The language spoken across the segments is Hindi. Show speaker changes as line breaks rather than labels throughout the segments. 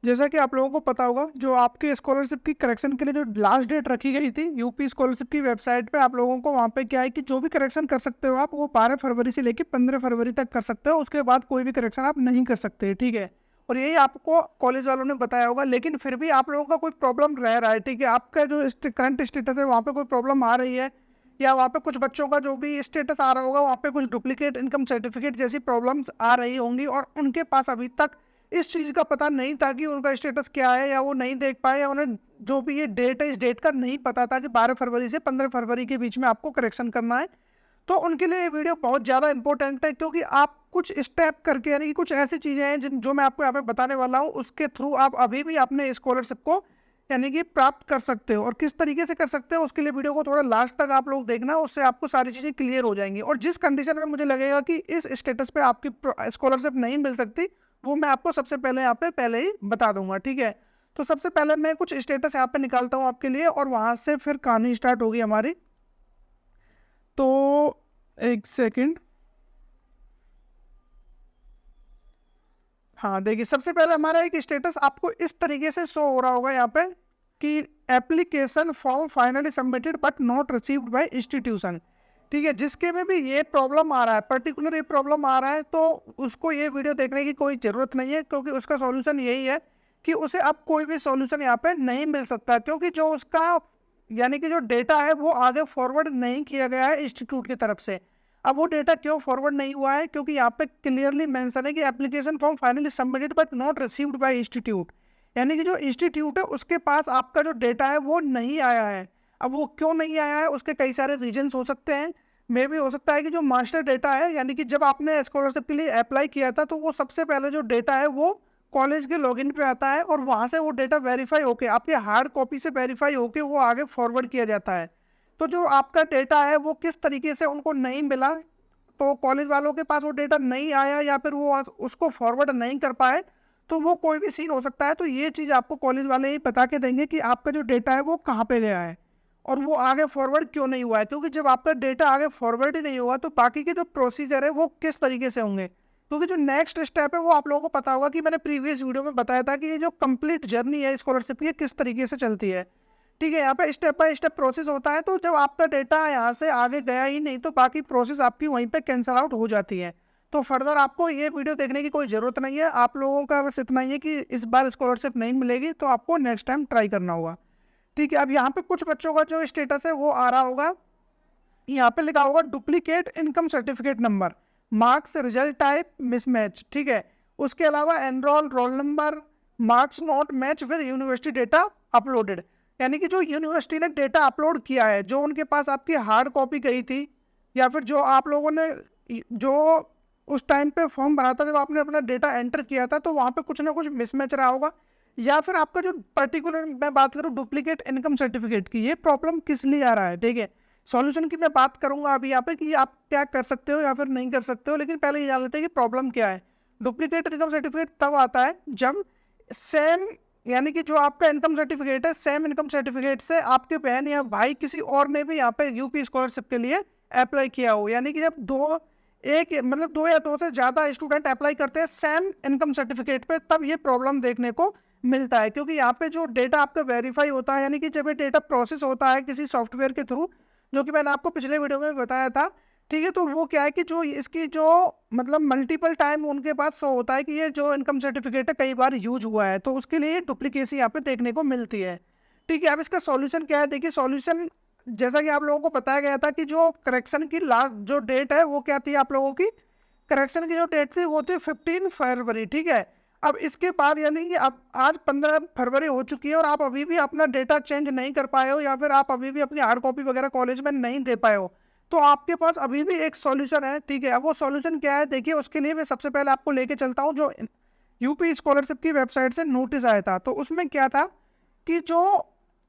जैसा कि आप लोगों को पता होगा, जो आपके स्कॉलरशिप की करेक्शन के लिए जो लास्ट डेट रखी गई थी यूपी स्कॉलरशिप की वेबसाइट पे, आप लोगों को वहाँ पे क्या है कि जो भी करेक्शन कर सकते हो आप, वो 12 फरवरी से लेकर 15 फरवरी तक कर सकते हो। उसके बाद कोई भी करेक्शन आप नहीं कर सकते, ठीक है। और यही आपको कॉलेज वालों ने बताया होगा। लेकिन फिर भी आप लोगों का कोई प्रॉब्लम रह रहा है, ठीक है, आपका जो करंट स्टेटस है वहाँ पे कोई प्रॉब्लम आ रही है, या वहाँ पे कुछ बच्चों का जो भी स्टेटस आ रहा होगा वहाँ पे कुछ डुप्लीकेट इनकम सर्टिफिकेट जैसी प्रॉब्लम्स आ रही होंगी, और उनके पास अभी तक इस चीज़ का पता नहीं था कि उनका स्टेटस क्या है, या वो नहीं देख पाए, या उन्हें जो भी ये डेट है इस डेट का नहीं पता था कि 12 फरवरी से 15 फरवरी के बीच में आपको करेक्शन करना है। तो उनके लिए ये वीडियो बहुत ज़्यादा इंपॉर्टेंट है, क्योंकि आप कुछ स्टेप करके, यानी कि कुछ ऐसी चीज़ें हैं जिन जो मैं आपको यहाँ पे बताने वाला हूँ, उसके थ्रू आप अभी भी अपने स्कॉलरशिप को यानी कि प्राप्त कर सकते हो। और किस तरीके से कर सकते हो उसके लिए वीडियो को थोड़ा लास्ट तक आप लोग देखना, उससे आपको सारी चीज़ें क्लियर हो जाएंगी। और जिस कंडीशन में मुझे लगेगा कि इस स्टेटस पे आपकी स्कॉलरशिप नहीं मिल सकती, वो मैं आपको सबसे पहले यहाँ पे पहले ही बता दूंगा, ठीक है। तो सबसे पहले मैं कुछ स्टेटस यहाँ पे निकालता हूँ आपके लिए, और वहाँ से फिर कहानी स्टार्ट होगी हमारी। तो एक सेकंड। हाँ देखिए, सबसे पहले हमारा एक स्टेटस आपको इस तरीके से शो हो रहा होगा यहाँ पे कि application form finally submitted but not received by institution, ठीक है। जिसके में भी ये प्रॉब्लम आ रहा है, पर्टिकुलर ये प्रॉब्लम आ रहा है, तो उसको ये वीडियो देखने की कोई ज़रूरत नहीं है, क्योंकि उसका सॉल्यूशन यही है कि उसे अब कोई भी सॉल्यूशन यहाँ पे नहीं मिल सकता, क्योंकि जो उसका यानी कि जो डेटा है वो आगे फॉरवर्ड नहीं किया गया है इंस्टीट्यूट की तरफ से। अब वो डेटा क्यों फॉरवर्ड नहीं हुआ है, क्योंकि यहाँ पे क्लियरली मेंशन है कि application form finally submitted but not received by institute, यानी कि जो इंस्टीट्यूट है उसके पास आपका जो डेटा है वो नहीं आया है। अब वो क्यों नहीं आया है, उसके कई सारे रीजंस हो सकते हैं। मे भी हो सकता है कि जो मास्टर डेटा है, यानी कि जब आपने स्कॉलरशिप के लिए अप्लाई किया था, तो वो सबसे पहले जो डेटा है वो कॉलेज के लॉगिन पे आता है, और वहाँ से वो डेटा वेरीफाई होके आपके हार्ड कॉपी से वेरीफाई होके वो आगे फॉरवर्ड किया जाता है। तो जो आपका डेटा है वो किस तरीके से उनको नहीं मिला, तो कॉलेज वालों के पास वो डेटा नहीं आया, या फिर वो उसको फॉरवर्ड नहीं कर पाए, तो वो कोई भी सीन हो सकता है। तो ये चीज़ आपको कॉलेज वाले ही बता के देंगे कि आपका जो डेटा है वो कहाँ पे गया है, और वो आगे फॉरवर्ड क्यों नहीं हुआ है। क्योंकि जब आपका डेटा आगे फॉरवर्ड ही नहीं हुआ, तो बाकी के जो प्रोसीजर है वो किस तरीके से होंगे। क्योंकि जो नेक्स्ट स्टेप है वो आप लोगों को पता होगा कि मैंने प्रीवियस वीडियो में बताया था कि ये जो कंप्लीट जर्नी है स्कॉलरशिप की किस तरीके से चलती है, ठीक है। यहाँ पे स्टेप बाय स्टेप प्रोसेस होता है। तो जब आपका डेटा यहाँ से आगे गया ही नहीं, तो बाकी प्रोसेस आपकी वहीं पे कैंसिल आउट हो जाती है। तो फर्दर आपको ये वीडियो देखने की कोई ज़रूरत नहीं है। आप लोगों का बस इतना ही है कि इस बार स्कॉलरशिप नहीं मिलेगी, तो आपको नेक्स्ट टाइम ट्राई करना होगा, ठीक है। अब यहाँ पे कुछ बच्चों का जो स्टेटस है वो आ रहा होगा, यहाँ पे लिखा होगा duplicate income certificate number, marks result type mismatch, ठीक है। उसके अलावा enrol roll number, marks not match with university data uploaded, यानी कि जो यूनिवर्सिटी ने डेटा अपलोड किया है, जो उनके पास आपकी हार्ड कॉपी गई थी, या फिर जो आप लोगों ने जो उस टाइम पे फॉर्म भरा था, जब आपने अपना डेटा एंटर किया था, तो वहाँ पे कुछ ना कुछ मिसमैच रहा होगा। या फिर आपका जो पर्टिकुलर मैं बात करूँ डुप्लीकेट इनकम सर्टिफिकेट की, ये प्रॉब्लम किस लिए आ रहा है, ठीक है। सॉल्यूशन की मैं बात करूंगा अभी यहाँ पे कि आप क्या कर सकते हो या फिर नहीं कर सकते हो, लेकिन पहले ये जान लेते हैं कि प्रॉब्लम क्या है। डुप्लीकेट इनकम सर्टिफिकेट तब आता है जब सेम, यानी कि जो आपका इनकम सर्टिफिकेट है, सेम इनकम सर्टिफिकेट से आपके बहन या भाई किसी और ने भी यहाँ पे यूपी स्कॉलरशिप के लिए अप्लाई किया हो, यानी कि जब दो या दो से ज़्यादा स्टूडेंट अप्लाई करते हैं सेम इनकम सर्टिफिकेट पे, तब ये प्रॉब्लम देखने को मिलता है। क्योंकि यहाँ पे जो डेटा आपका वेरीफाई होता है, यानी कि जब ये डेटा प्रोसेस होता है किसी सॉफ्टवेयर के थ्रू, जो कि मैंने आपको पिछले वीडियो में बताया था, ठीक है। तो वो क्या है कि जो इसकी जो मतलब मल्टीपल टाइम उनके पास शो होता है कि ये जो इनकम सर्टिफिकेट है कई बार यूज हुआ है, तो उसके लिए डुप्लीकेसी यहाँ पे देखने को मिलती है, ठीक है। अब इसका सॉल्यूशन क्या है, देखिए सॉल्यूशन जैसा कि आप लोगों को बताया गया था कि जो करेक्शन की लास्ट जो डेट है वो क्या थी, आप लोगों की करेक्शन की जो डेट थी वो थी 15 फरवरी, ठीक है। अब इसके बाद यानी कि अब आज 15 फरवरी हो चुकी है, और आप अभी भी अपना डेटा चेंज नहीं कर पाए हो, या फिर आप अभी भी अपनी हार्ड कॉपी वगैरह कॉलेज में नहीं दे पाए हो, तो आपके पास अभी भी एक सॉल्यूशन है, ठीक है। अब वो सॉल्यूशन क्या है, देखिए उसके लिए मैं सबसे पहले आपको लेके चलता हूँ जो यूपी स्कॉलरशिप की वेबसाइट से नोटिस आया था। तो उसमें क्या था कि जो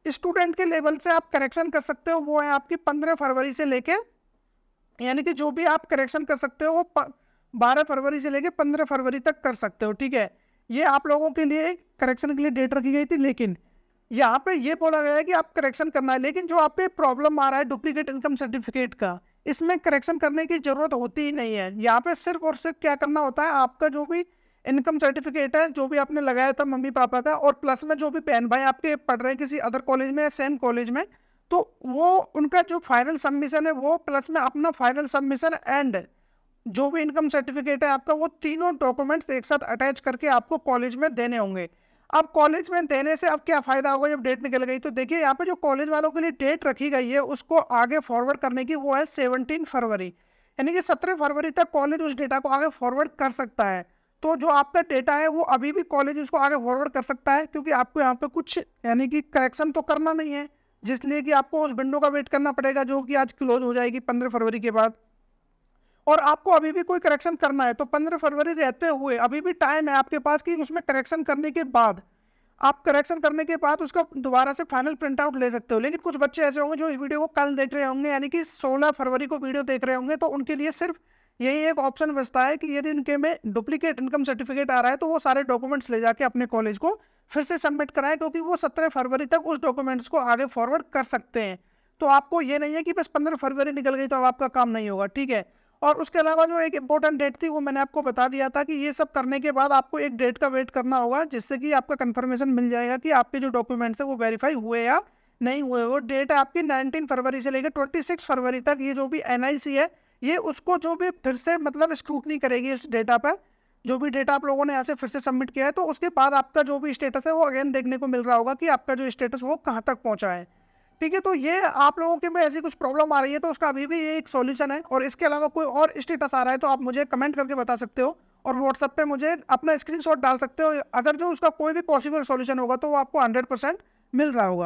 स्टूडेंट के लेवल से आप करेक्शन कर सकते हो वो है आपकी 15 फरवरी से लेके, यानी कि जो भी आप करेक्शन कर सकते हो वो 12 फरवरी से लेके 15 फरवरी तक कर सकते हो, ठीक है। ये आप लोगों के लिए करेक्शन के लिए डेट रखी गई थी, लेकिन यहाँ पे ये बोला गया है कि आप करेक्शन करना है। लेकिन जो आप पे प्रॉब्लम आ रहा है डुप्लीकेट इनकम सर्टिफिकेट का, इसमें करेक्शन करने की जरूरत होती ही नहीं है। यहाँ पे सिर्फ और सिर्फ क्या करना होता है, आपका जो भी इनकम सर्टिफिकेट है जो भी आपने लगाया था मम्मी पापा का, और प्लस में जो भी बहन भाई आपके पढ़ रहे हैं किसी अदर कॉलेज में या सेम कॉलेज में, तो वो उनका जो फाइनल सबमिशन है वो, प्लस में अपना फाइनल सबमिशन एंड जो भी इनकम सर्टिफिकेट है आपका, वो तीनों डॉक्यूमेंट्स एक साथ अटैच करके आपको कॉलेज में देने होंगे। अब कॉलेज में देने से अब क्या फ़ायदा होगा जब डेट निकल गई? तो देखिए यहाँ पे जो कॉलेज वालों के लिए डेट रखी गई है उसको आगे फॉरवर्ड करने की, वो है 17 फरवरी, यानी कि 17 फरवरी तक कॉलेज उस डेटा को आगे फॉरवर्ड कर सकता है। तो जो आपका डेटा है वो अभी भी कॉलेज उसको आगे फॉरवर्ड कर सकता है, क्योंकि आपको यहाँ पे कुछ यानी कि करेक्शन तो करना नहीं है, जिसलिए कि आपको उस विंडो का वेट करना पड़ेगा जो कि आज क्लोज हो जाएगी 15 फरवरी के बाद। और आपको अभी भी कोई करेक्शन करना है तो 15 फरवरी रहते हुए अभी भी टाइम है आपके पास कि उसमें करेक्शन करने के बाद, आप करेक्शन करने के बाद उसका दोबारा से फाइनल प्रिंट आउट ले सकते हो। लेकिन कुछ बच्चे ऐसे होंगे जो इस वीडियो को कल देख रहे होंगे, यानी कि 16 फरवरी को वीडियो देख रहे होंगे, तो उनके लिए सिर्फ यही एक ऑप्शन बचता है कि यदि इनके में डुप्लीकेट इनकम सर्टिफिकेट आ रहा है तो वो सारे डॉक्यूमेंट्स ले जाके अपने कॉलेज को फिर से सबमिट कराएं, क्योंकि वो 17 फरवरी तक उस डॉक्यूमेंट्स को आगे फॉरवर्ड कर सकते हैं। तो आपको ये नहीं है कि बस 15 फरवरी निकल गई तो अब आपका काम नहीं होगा, ठीक है। और उसके अलावा जो एक इंपॉर्टेंट डेट थी वो मैंने आपको बता दिया था कि ये सब करने के बाद आपको एक डेट का वेट करना होगा, जिससे कि आपका कंफर्मेशन मिल जाएगा कि आपके जो डॉक्यूमेंट्स है वो वेरीफाई हुए या नहीं हुए। वो डेट आपकी 19 फरवरी से लेकर 26 फरवरी तक, ये जो भी एनआईसी है ये उसको जो भी फिर से मतलब स्क्रूटनी करेगी इस डेटा पर, जो भी डेटा आप लोगों ने यहाँ से फिर से सबमिट किया है, तो उसके बाद आपका जो भी स्टेटस है वो अगेन देखने को मिल रहा होगा कि आपका जो स्टेटस वो कहाँ तक पहुँचा है, ठीक है। तो ये आप लोगों के में ऐसी कुछ प्रॉब्लम आ रही है तो उसका अभी भी ये एक सॉल्यूशन है, और इसके अलावा कोई और स्टेटस आ रहा है तो आप मुझे कमेंट करके बता सकते हो, और व्हाट्सएप पे मुझे अपना स्क्रीनशॉट डाल सकते हो। अगर जो उसका कोई भी पॉसिबल सॉल्यूशन होगा तो वो आपको 100% मिल रहा होगा।